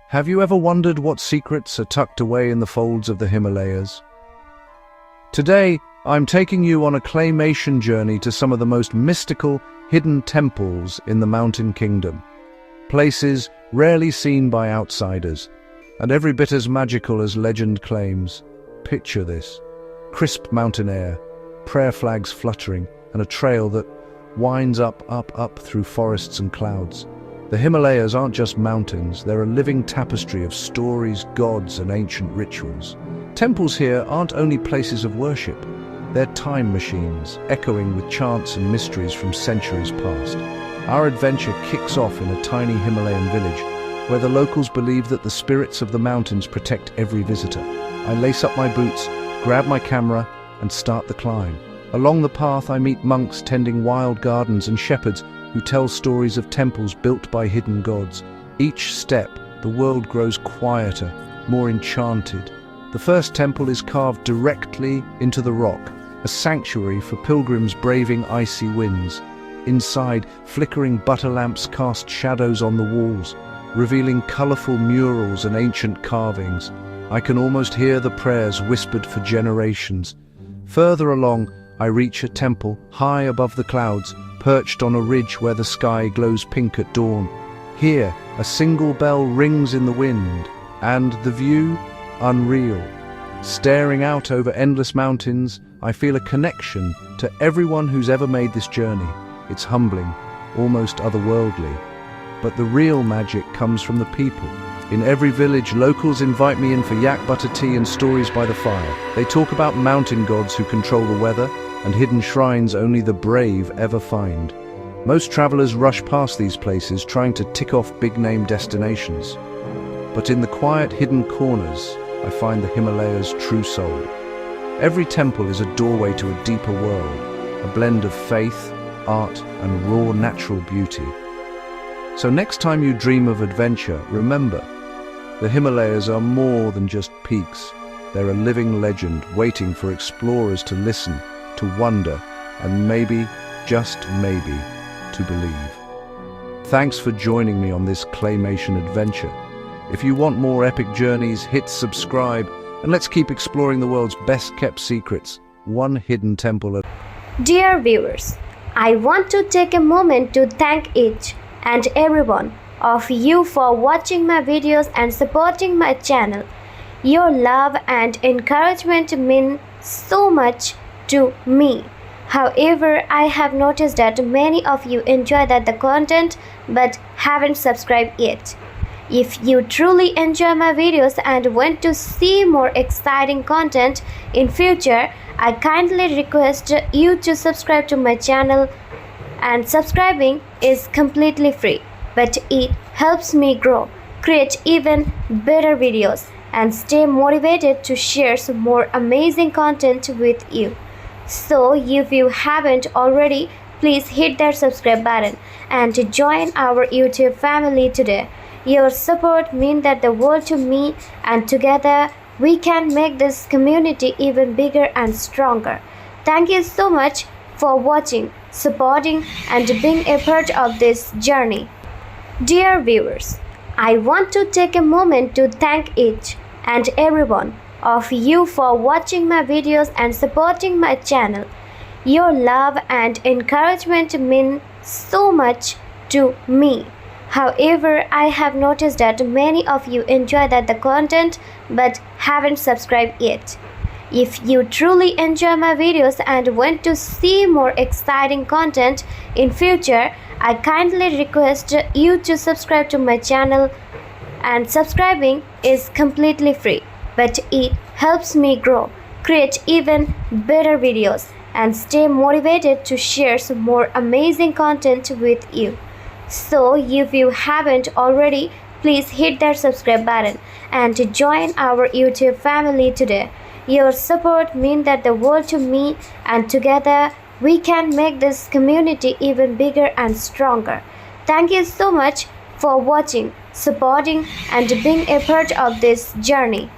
Have you ever wondered what secrets are tucked away in the folds of the Himalayas? Today, I'm taking you on a claymation journey to some of the most mystical, hidden temples in the Mountain Kingdom. Places rarely seen by outsiders, and every bit as magical as legend claims. Picture this: crisp mountain air, prayer flags fluttering, and a trail that winds up through forests and clouds. The Himalayas aren't just mountains, they're a living tapestry of stories, gods, and ancient rituals. Temples here aren't only places of worship, they're time machines, echoing with chants and mysteries from centuries past. Our adventure kicks off in a tiny Himalayan village, where the locals believe that the spirits of the mountains protect every visitor. I lace up my boots, grab my camera, and start the climb. Along the path, I meet monks tending wild gardens and shepherds who tell stories of temples built by hidden gods. Each step, the world grows quieter, more enchanted. The first temple is carved directly into the rock, a sanctuary for pilgrims braving icy winds. Inside, flickering butter lamps cast shadows on the walls, revealing colorful murals and ancient carvings. I can almost hear the prayers whispered for generations. Further along, I reach a temple high above the clouds, perched on a ridge where the sky glows pink at dawn. Here, a single bell rings in the wind, and the view, unreal. Staring out over endless mountains, I feel a connection to everyone who's ever made this journey. It's humbling, almost otherworldly. But the real magic comes from the people. In every village, locals invite me in for yak butter tea and stories by the fire. They talk about mountain gods who control the weather, and hidden shrines only the brave ever find. Most travelers rush past these places trying to tick off big-name destinations. But in the quiet, hidden corners, I find the Himalayas' true soul. Every temple is a doorway to a deeper world, a blend of faith, art, and raw natural beauty. So next time you dream of adventure, remember, the Himalayas are more than just peaks. They're a living legend waiting for explorers to listen, to wonder, and maybe, just maybe, to believe. Thanks for joining me on this claymation adventure. If you want more epic journeys, hit subscribe, and let's keep exploring the world's best-kept secrets, one hidden temple at... Dear viewers, I want to take a moment to thank each and every one of you for watching my videos and supporting my channel. Your love and encouragement mean so much to me. However, I have noticed that many of you enjoy the content but haven't subscribed yet. If you truly enjoy my videos and want to see more exciting content in future, I kindly request you to subscribe to my channel, and subscribing is completely free, but it helps me grow, create even better videos, and stay motivated to share some more amazing content with you. So if you haven't already, please hit that subscribe button and join our YouTube family today. Your support means the world to me, and together we can make this community even bigger and stronger. Thank you so much for watching, supporting, and being a part of this journey. Dear viewers, I want to take a moment to thank each and every one of you for watching my videos and supporting my channel. Your love and encouragement mean so much to me. However, I have noticed that many of you enjoy the content but haven't subscribed yet. If you truly enjoy my videos and want to see more exciting content in future, I kindly request you to subscribe to my channel, and subscribing is completely free, but it helps me grow, create even better videos, and stay motivated to share some more amazing content with you. So if you haven't already, please hit that subscribe button and join our YouTube family today. Your support means the world to me, and together we can make this community even bigger and stronger. Thank you so much for watching, supporting, and being a part of this journey.